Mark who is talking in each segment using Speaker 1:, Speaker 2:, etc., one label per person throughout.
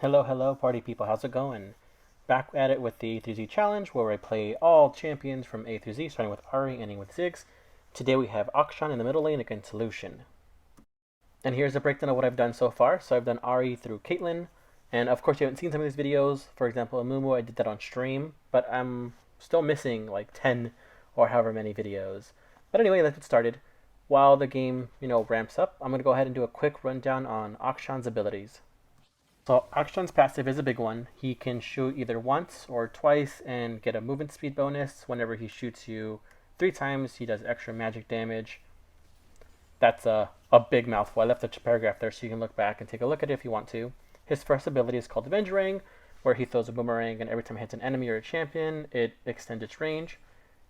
Speaker 1: Hello, hello, party people. How's it going? Back at it with the A through Z challenge, where I play all champions from A through Z, starting with Ari, ending with Ziggs. Today we have Akshan in the middle lane against Lucian. And here's a breakdown of what I've done so far. So I've done Ari through Caitlyn, and of course you haven't seen some of these videos. For example, Amumu, I did that on stream, but I'm still missing like 10 or however many videos. But anyway, let's get started. While the game, ramps up, I'm gonna go ahead and do a quick rundown on Akshan's abilities. So Akshan's passive is a big one. He can shoot either once or twice and get a movement speed bonus. Whenever he shoots you 3 times, he does extra magic damage. That's a big mouthful. I left a paragraph there so you can look back and take a look at it if you want to. His first ability is called Avenging, where he throws a boomerang and every time it hits an enemy or a champion, it extends its range.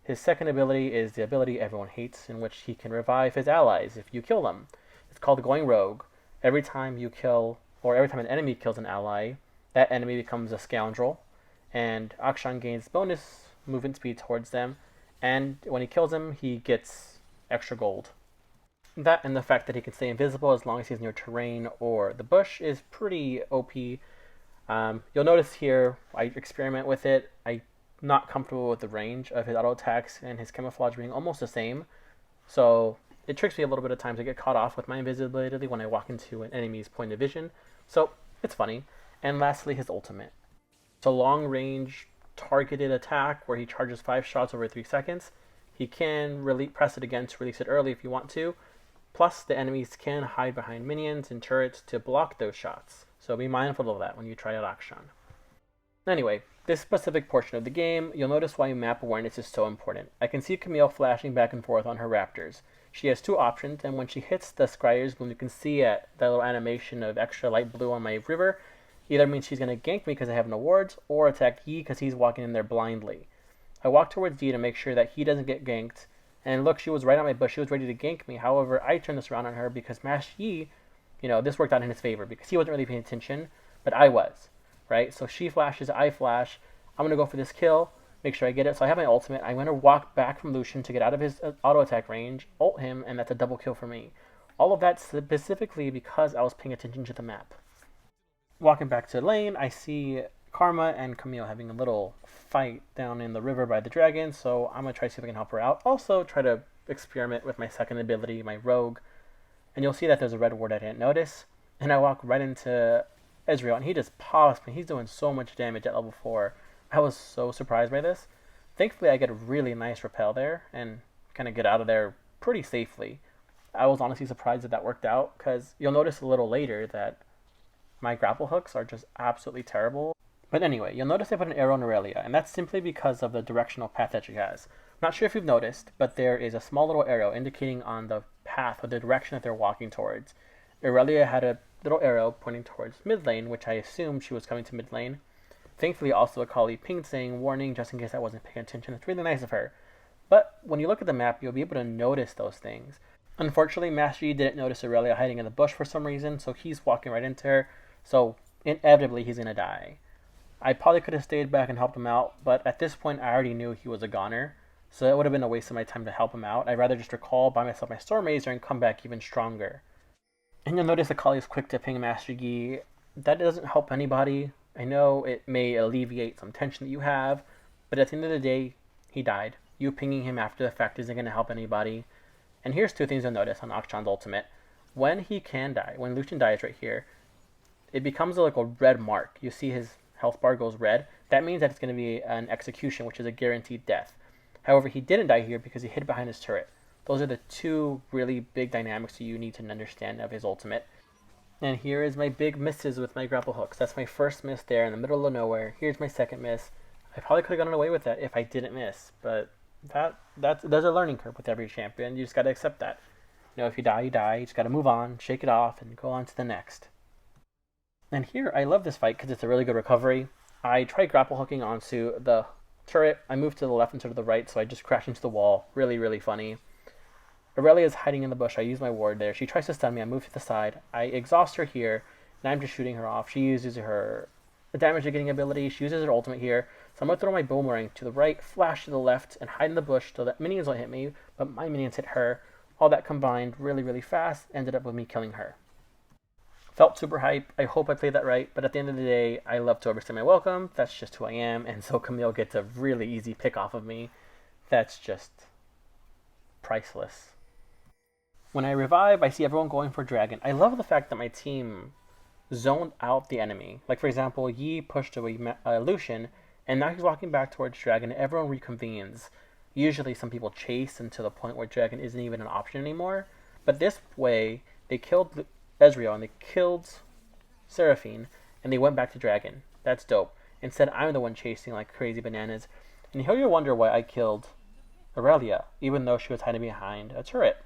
Speaker 1: His second ability is the ability everyone hates, in which he can revive his allies if you kill them. It's called Going Rogue. Every time you kill or every time an enemy kills an ally, that enemy becomes a scoundrel, and Akshan gains bonus movement speed towards them, and when he kills him, he gets extra gold. That and the fact that he can stay invisible as long as he's near terrain or the bush is pretty OP. You'll notice here, I experiment with it. I'm not comfortable with the range of his auto attacks and his camouflage being almost the same, so it tricks me a little bit of times. I get caught off with my invisibility when I walk into an enemy's point of vision, so it's funny. And lastly, his ultimate. It's a long range targeted attack where he charges 5 shots over 3 seconds. He can press it again to release it early if you want to. Plus, the enemies can hide behind minions and turrets to block those shots. So be mindful of that when you try out Akshan. Anyway, this specific portion of the game, you'll notice why map awareness is so important. I can see Camille flashing back and forth on her raptors. She has 2 options, and when she hits the Scryer's Bloom, you can see that little animation of extra light blue on my river. Either means she's going to gank me because I have no wards, or attack Yi because he's walking in there blindly. I walk towards Yi to make sure that he doesn't get ganked, and look, she was right on my bush. She was ready to gank me. However, I turned this around on her because Mash Yi, this worked out in his favor because he wasn't really paying attention, but I was, right? So she flashes, I flash. I'm going to go for this kill, make sure I get it. So I have my ultimate. I'm going to walk back from Lucian to get out of his auto attack range, ult him, and that's a double kill for me. All of that specifically because I was paying attention to the map. Walking back to lane, I see Karma and Camille having a little fight down in the river by the dragon, so I'm going to try to see if I can help her out. Also, try to experiment with my second ability, my rogue, and you'll see that there's a red ward I didn't notice, and I walk right into Ezreal, and he just pops me. He's doing so much damage at level 4. I was so surprised by this. Thankfully, I get a really nice repel there, and kind of get out of there pretty safely. I was honestly surprised that worked out, because you'll notice a little later that my grapple hooks are just absolutely terrible. But anyway, you'll notice I put an arrow on Aurelia, and that's simply because of the directional path that she has. I'm not sure if you've noticed, but there is a small little arrow indicating on the path or the direction that they're walking towards. Aurelia had a little arrow pointing towards mid lane, which I assumed she was coming to mid lane. Thankfully, also a colleague pinged saying, warning, just in case I wasn't paying attention. It's really nice of her. But when you look at the map, you'll be able to notice those things. Unfortunately, Master Yi didn't notice Aurelia hiding in the bush for some reason, so he's walking right into her, so inevitably he's going to die. I probably could have stayed back and helped him out, but at this point I already knew he was a goner, so it would have been a waste of my time to help him out. I'd rather just recall by myself my Storm Razor and come back even stronger. And you'll notice Akali is quick to ping Master Yi. That doesn't help anybody. I know it may alleviate some tension that you have, but at the end of the day, he died. You pinging him after the fact isn't going to help anybody. And here's 2 things you'll notice on Akshan's ultimate. When he can die, when Lucian dies right here, it becomes like a red mark. You see his health bar goes red. That means that it's going to be an execution, which is a guaranteed death. However, he didn't die here because he hid behind his turret. Those are the 2 really big dynamics that you need to understand of his ultimate. And here is my big misses with my grapple hooks. That's my first miss there in the middle of nowhere. Here's my second miss. I probably could have gotten away with that if I didn't miss, but there's a learning curve with every champion. You just got to accept that. If you die, you die. You just got to move on, shake it off, and go on to the next. And here, I love this fight because it's a really good recovery. I tried grapple hooking onto the turret. I moved to the left instead of the right, so I just crashed into the wall. Really, really funny. Aurelia is hiding in the bush. I use my ward there. She tries to stun me. I move to the side. I exhaust her here, and I'm just shooting her off. She uses her damage getting ability. She uses her ultimate here. So I'm going to throw my boomerang to the right, flash to the left, and hide in the bush so that minions won't hit me, but my minions hit her. All that combined really, really fast ended up with me killing her. Felt super hype. I hope I played that right, but at the end of the day, I love to overstay my welcome. That's just who I am, and so Camille gets a really easy pick off of me. That's just priceless. When I revive, I see everyone going for dragon. I love the fact that my team zoned out the enemy. Like, for example, Yi pushed away Lucian, and now he's walking back towards dragon, and everyone reconvenes. Usually, some people chase until the point where dragon isn't even an option anymore. But this way, they killed Ezreal, and they killed Seraphine, and they went back to dragon. That's dope. Instead, I'm the one chasing like crazy bananas. And here you wonder why I killed Aurelia, even though she was hiding behind a turret.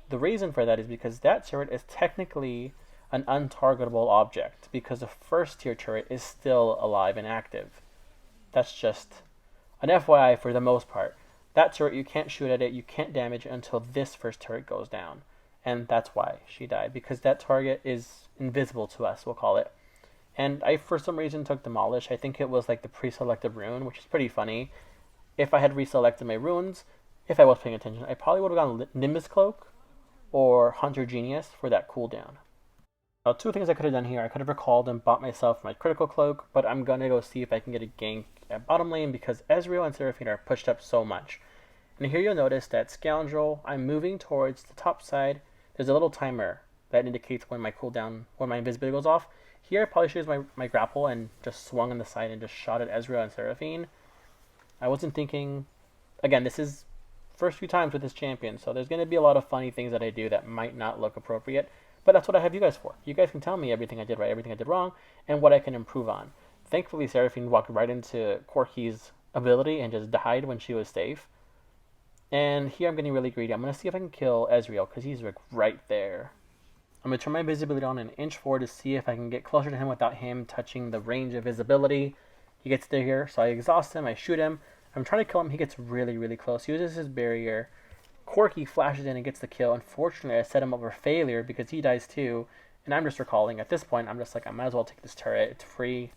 Speaker 1: The reason for that is because that turret is technically an untargetable object, because the first tier turret is still alive and active. That's just an FYI for the most part. That turret, you can't shoot at it, you can't damage it until this first turret goes down. And that's why she died, because that target is invisible to us, we'll call it. And I, for some reason, took Demolish. I think it was like the pre-selected rune, which is pretty funny. If I had reselected my runes, if I was paying attention, I probably would have gone Nimbus Cloak or Hunter Genius for that cooldown. Now, two things I could have done here. I could have recalled and bought myself my critical cloak, but I'm going to go see if I can get a gank at bottom lane because Ezreal and Seraphine are pushed up so much. And here you'll notice that Scoundrel, I'm moving towards the top side. There's a little timer that indicates when my cooldown, when my invisibility goes off. Here I probably should use my grapple and just swung on the side and just shot at Ezreal and Seraphine. I wasn't thinking, again, this is first few times with this champion, so there's going to be a lot of funny things that I do that might not look appropriate. But that's what I have you guys for. You guys can tell me everything I did right, everything I did wrong, and what I can improve on. Thankfully, Seraphine walked right into Corki's ability and just died when she was safe. And here I'm getting really greedy. I'm going to see if I can kill Ezreal, because he's like right there. I'm going to turn my visibility on an inch forward to see if I can get closer to him without him touching the range of visibility. He gets there here, so I exhaust him, I shoot him. I'm trying to kill him, he gets really, really close. He uses his barrier. Corki flashes in and gets the kill. Unfortunately, I set him up for failure because he dies too. And I'm just recalling. At this point, I'm just like, I might as well take this turret. It's free.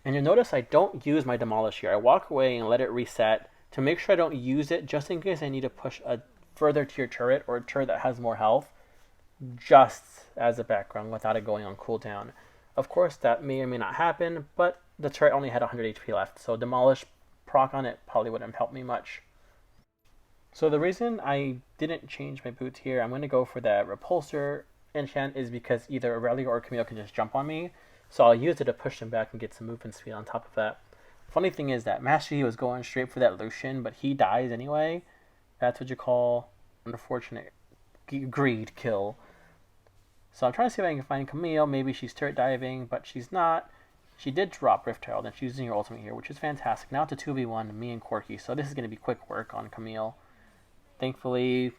Speaker 1: And you'll notice I don't use my Demolish here. I walk away and let it reset to make sure I don't use it just in case I need to push a further tier turret or a turret that has more health just as a background without it going on cooldown. Of course, that may or may not happen, but the turret only had 100 HP left, so Demolish proc on it probably wouldn't have helped me much. So the reason I didn't change my boots here, I'm going to go for that Repulsor enchant, is because either Aurelia or Camille can just jump on me, so I'll use it to push them back and get some movement speed on top of that. Funny thing is that Master Yi was going straight for that Lucian, but he dies anyway. That's what you call an unfortunate greed kill. So I'm trying to see if I can find Camille. Maybe she's turret diving, but she's not. She did drop Rift Herald, and she's using her ultimate here, which is fantastic. Now it's a 2v1, me and Corki, so this is going to be quick work on Camille. Thankfully,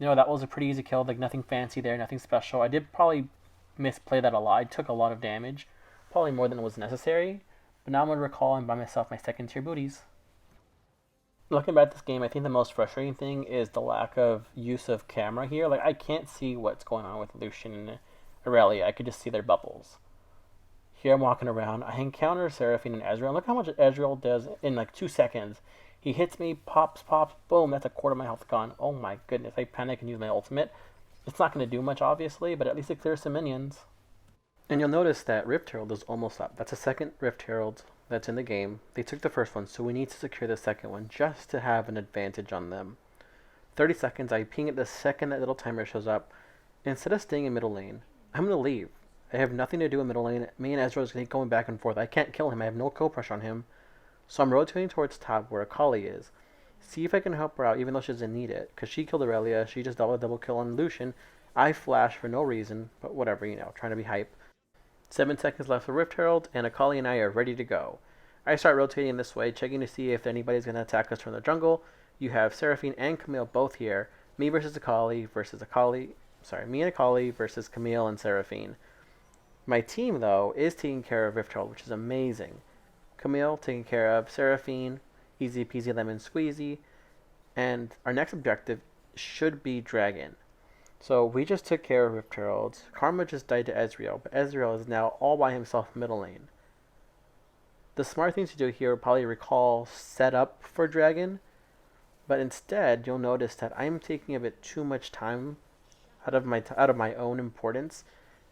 Speaker 1: that was a pretty easy kill. Like, nothing fancy there, nothing special. I did probably misplay that a lot. I took a lot of damage, probably more than was necessary. But now I'm going to recall and buy myself my second tier booties. Looking back at this game, I think the most frustrating thing is the lack of use of camera here. Like, I can't see what's going on with Lucian and Aurelia. I could just see their bubbles. Here I'm walking around. I encounter Seraphine and Ezreal. Look how much Ezreal does in like 2 seconds. He hits me, pops, boom, that's a quarter of my health gone. Oh my goodness, I panic and use my ultimate. It's not going to do much, obviously, but at least it clears some minions. And you'll notice that Rift Herald is almost up. That's the second Rift Herald that's in the game. They took the first one, so we need to secure the second one just to have an advantage on them. 30 seconds, I ping it the second that little timer shows up. Instead of staying in middle lane, I'm going to leave. I have nothing to do in middle lane. Me and Ezra is going back and forth. I can't kill him. I have no kill pressure on him. So I'm rotating towards top where Akali is. See if I can help her out even though she doesn't need it. Because she killed Aurelia. She just double kill on Lucian. I flash for no reason. But whatever, trying to be hype. 7 seconds left for Rift Herald. And Akali and I are ready to go. I start rotating this way. Checking to see if anybody's going to attack us from the jungle. You have Seraphine and Camille both here. Me versus Akali versus Akali. Sorry, me and Akali versus Camille and Seraphine. My team, though, is taking care of Rift Herald, which is amazing. Camille taking care of Seraphine, easy peasy lemon squeezy, and our next objective should be Dragon. So we just took care of Rift Herald. Karma just died to Ezreal, but Ezreal is now all by himself middle lane. The smart thing to do here would probably recall set up for Dragon, but instead you'll notice that I'm taking a bit too much time out of my own importance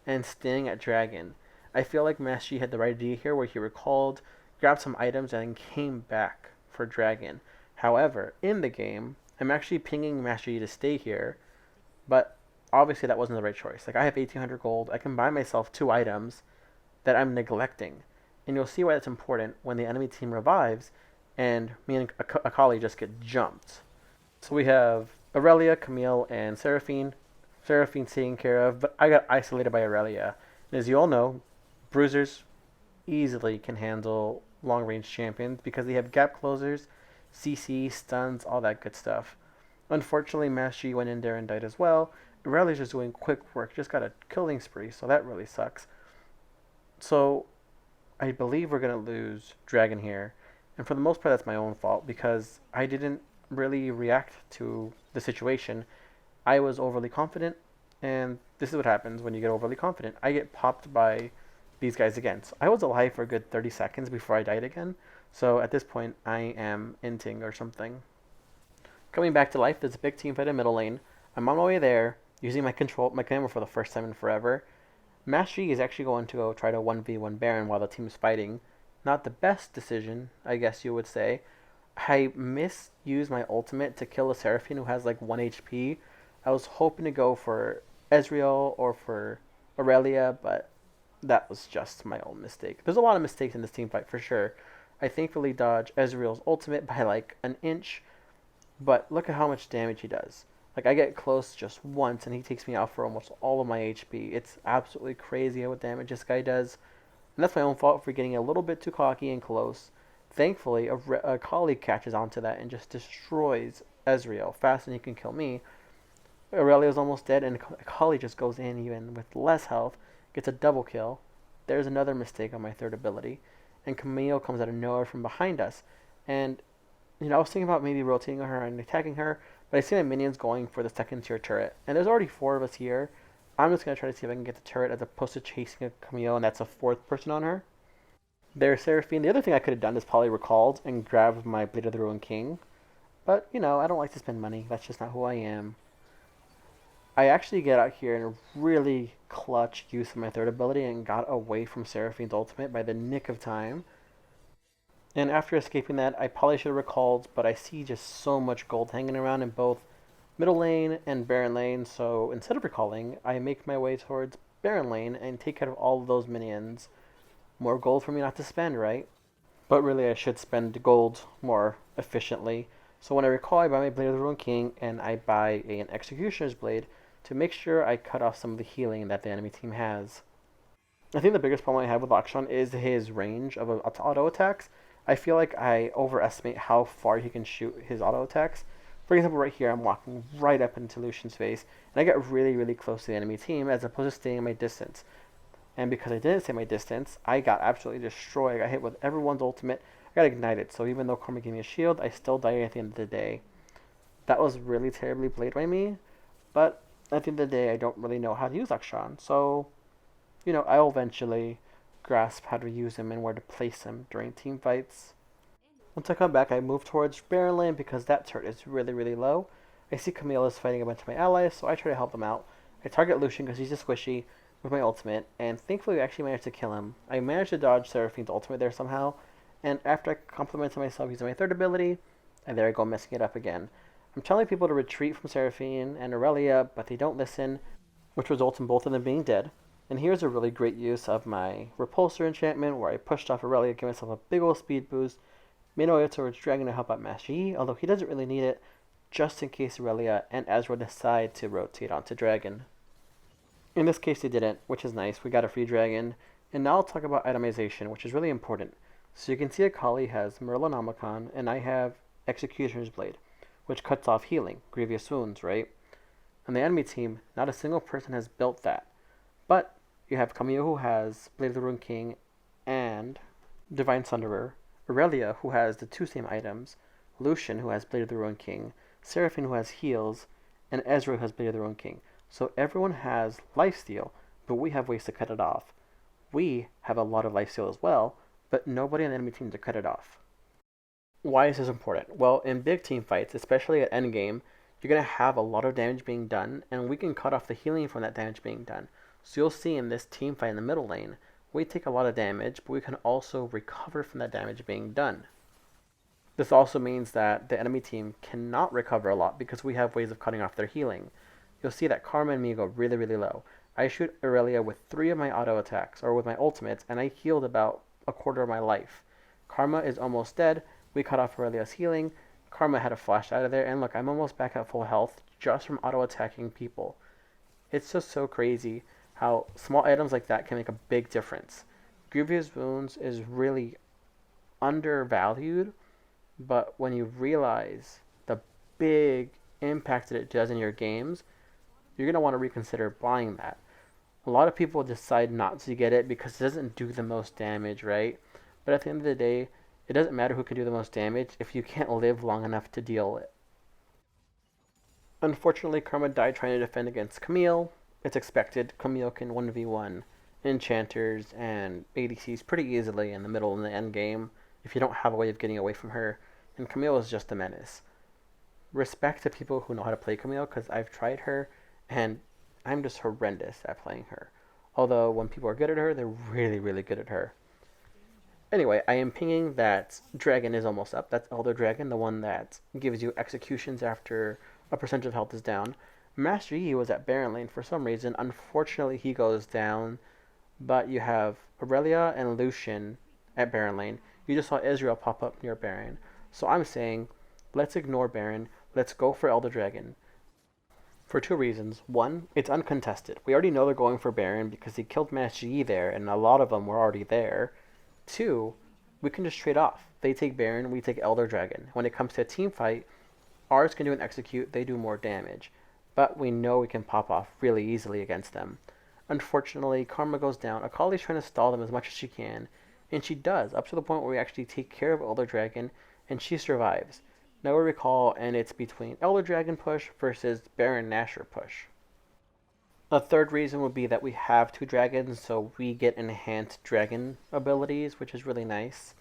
Speaker 1: and staying at Dragon. I feel like Master Yi had the right idea here where he recalled, grabbed some items, and then came back for Dragon. However, in the game, I'm actually pinging Master Yi to stay here, but obviously that wasn't the right choice. Like, I have 1800 gold, I can buy myself 2 items that I'm neglecting. And you'll see why that's important when the enemy team revives and me and Akali just get jumped. So we have Aurelia, Camille, and Seraphine. Seraphine's taken care of, but I got isolated by Aurelia. And as you all know, bruisers easily can handle long range champions because they have gap closers, CC, stuns, all that good stuff. Unfortunately, Master Yi went in there and died as well. Aurelia's just doing quick work, just got a killing spree, so that really sucks. So I believe we're going to lose Dragon here. And for the most part, that's my own fault because I didn't really react to the situation. I was overly confident, and this is what happens when you get overly confident. I get popped by these guys again. So I was alive for a good 30 seconds before I died again. So at this point, I am inting or something. Coming back to life, there's a big team fight in middle lane. I'm on my way there, using my camera for the first time in forever. Master Yi is actually going to go try to 1v1 Baron while the team is fighting. Not the best decision, I guess you would say. I misused my ultimate to kill a Seraphine who has like 1 HP. I was hoping to go for Ezreal or for Aurelia, but that was just my own mistake. There's a lot of mistakes in this team fight for sure. I thankfully dodged Ezreal's ultimate by like an inch, but look at how much damage he does. Like, I get close just once and he takes me out for almost all of my HP. It's absolutely crazy what damage this guy does. And that's my own fault for getting a little bit too cocky and close. Thankfully, a colleague catches onto that and just destroys Ezreal faster than he can kill me. Aurelia's almost dead, and a colleague just goes in even with less health, gets a double kill. There's another mistake on my third ability. And Camille comes out of nowhere from behind us. And, I was thinking about maybe rotating her and attacking her, but I see my minions going for the second tier turret. And there's already 4 of us here. I'm just going to try to see if I can get the turret as opposed to chasing a Camille, and that's a 4th person on her. There's Seraphine. The other thing I could have done is probably recalled and grabbed my Blade of the Ruined King. But, I don't like to spend money. That's just not who I am. I actually get out here in a really clutch use of my third ability and got away from Seraphine's ultimate by the nick of time. And after escaping that, I probably should have recalled, but I see just so much gold hanging around in both middle lane and Baron lane, so instead of recalling, I make my way towards Baron lane and take care of all of those minions. More gold for me not to spend, right? But really I should spend gold more efficiently. So when I recall, I buy my Blade of the Ruined King and I buy an Executioner's Blade to make sure I cut off some of the healing that the enemy team has. I think the biggest problem I have with Akshan is his range of auto attacks. I feel like I overestimate how far he can shoot his auto attacks. For example, right here, I'm walking right up into Lucian's face, and I get really, really close to the enemy team as opposed to staying my distance. And because I didn't stay my distance, I got absolutely destroyed. I got hit with everyone's ultimate. I got ignited, so even though Karma gave me a shield, I still died at the end of the day. That was really terribly played by me, but at the end of the day, I don't really know how to use Akshan, so, I'll eventually grasp how to use him and where to place him during team fights. Once I come back, I move towards Baron lane because that turret is really, really low. I see Camille is fighting a bunch of my allies, so I try to help them out. I target Lucian because he's a squishy with my ultimate, and thankfully I actually managed to kill him. I managed to dodge Seraphine's ultimate there somehow, and after I complimented myself using my third ability, and there I go messing it up again. I'm telling people to retreat from Seraphine and Aurelia, but they don't listen, which results in both of them being dead. And here's a really great use of my Repulsor enchantment, where I pushed off Aurelia, gave myself a big old speed boost, made my way towards Dragon to help out Master Yi, although he doesn't really need it, just in case Aurelia and Ezreal decide to rotate onto Dragon. In this case they didn't, which is nice. We got a free Dragon. And now I'll talk about itemization, which is really important. So you can see Akali has Merlinomicon, and I have Executioner's Blade, which cuts off healing, grievous wounds, right? On the enemy team, not a single person has built that. But you have Camille, who has Blade of the Ruined King and Divine Sunderer, Aurelia, who has the 2 same items, Lucian, who has Blade of the Ruined King, Seraphine, who has heals, and Ezreal, who has Blade of the Ruined King. So everyone has lifesteal, but we have ways to cut it off. We have a lot of lifesteal as well, but nobody on the enemy team to cut it off. Why is this important? Well, in big team fights, especially at endgame, you're going to have a lot of damage being done, and we can cut off the healing from that damage being done. So you'll see in this team fight in the middle lane, we take a lot of damage, but we can also recover from that damage being done. This also means that the enemy team cannot recover a lot because we have ways of cutting off their healing. You'll see that Karma and me go really, really low. I shoot Aurelia with 3 of my auto attacks, or with my ultimates, and I healed about a quarter of my life. Karma is almost dead. We cut off Aurelia's healing. Karma had a flash out of there, and look, I'm almost back at full health just from auto attacking people. It's just so crazy how small items like that can make a big difference. Grievous Wounds is really undervalued, but when you realize the big impact that it does in your games, you're going to want to reconsider buying that. A lot of people decide not to get it because it doesn't do the most damage, right? But at the end of the day, it doesn't matter who can do the most damage if you can't live long enough to deal it. Unfortunately, Karma died trying to defend against Camille. It's expected. Camille can 1v1 enchanters and ADCs pretty easily in the middle and the end game if you don't have a way of getting away from her. And Camille is just a menace. Respect to people who know how to play Camille, because I've tried her and I'm just horrendous at playing her. Although when people are good at her, they're really, really good at her. Anyway, I am pinging that dragon is almost up. That's Elder Dragon, the one that gives you executions after a percentage of health is down. Master Yi was at Baron lane for some reason. Unfortunately, he goes down. But you have Aurelia and Lucian at Baron lane. You just saw Ezreal pop up near Baron. So I'm saying, let's ignore Baron. Let's go for Elder Dragon. For 2 reasons. 1, it's uncontested. We already know they're going for Baron because he killed Master Yi there, and a lot of them were already there. 2, we can just trade off. They take Baron, we take Elder Dragon. When it comes to a team fight, ours can do an execute, they do more damage. But we know we can pop off really easily against them. Unfortunately, Karma goes down. Akali's trying to stall them as much as she can, and she does, up to the point where we actually take care of Elder Dragon, and she survives. Now we recall, and it's between Elder Dragon push versus Baron Nashor push. A third reason would be that we have 2 dragons, so we get enhanced dragon abilities, which is really nice.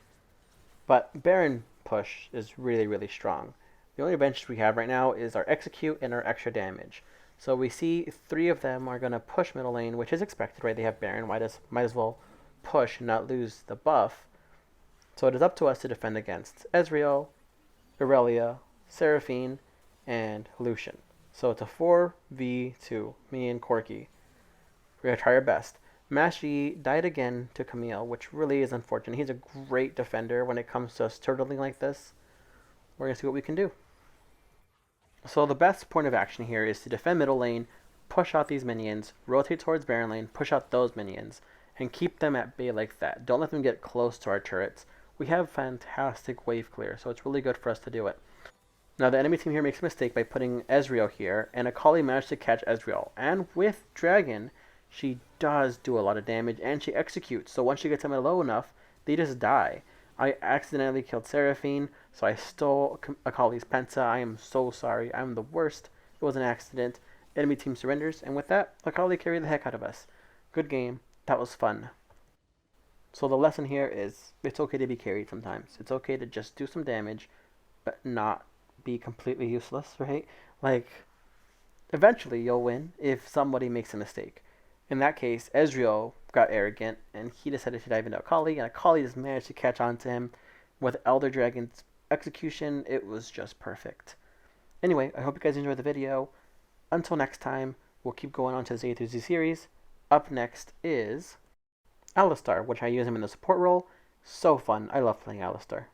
Speaker 1: But Baron push is really, really strong. The only benches we have right now is our execute and our extra damage. So we see 3 of them are going to push middle lane, which is expected, right? They have Baron, might as well push and not lose the buff. So it is up to us to defend against Ezreal, Aurelia, Seraphine, and Lucian. So it's a 4v2, me and Corki. We're going to try our best. Master Yi died again to Camille, which really is unfortunate. He's a great defender when it comes to us turtling like this. We're going to see what we can do. So the best point of action here is to defend middle lane, push out these minions, rotate towards Baron lane, push out those minions, and keep them at bay like that. Don't let them get close to our turrets. We have fantastic wave clear, so it's really good for us to do it. Now the enemy team here makes a mistake by putting Ezreal here, and Akali managed to catch Ezreal. And with Dragon, she does do a lot of damage, and she executes. So once she gets them low enough, they just die. I accidentally killed Seraphine, so I stole Akali's Penta. I am so sorry. I'm the worst. It was an accident. Enemy team surrenders, and with that, Akali carried the heck out of us. Good game. That was fun. So the lesson here is, it's okay to be carried sometimes. It's okay to just do some damage, but not be completely useless, right? Like, eventually you'll win if somebody makes a mistake. In that case, Ezreal got arrogant, and he decided to dive into Akali, and Akali just managed to catch on to him. With Elder Dragon's execution, it was just perfect. Anyway, I hope you guys enjoyed the video. Until next time, we'll keep going on to the A through Z series. Up next is Alistar, which I use him in the support role. So fun. I love playing Alistar.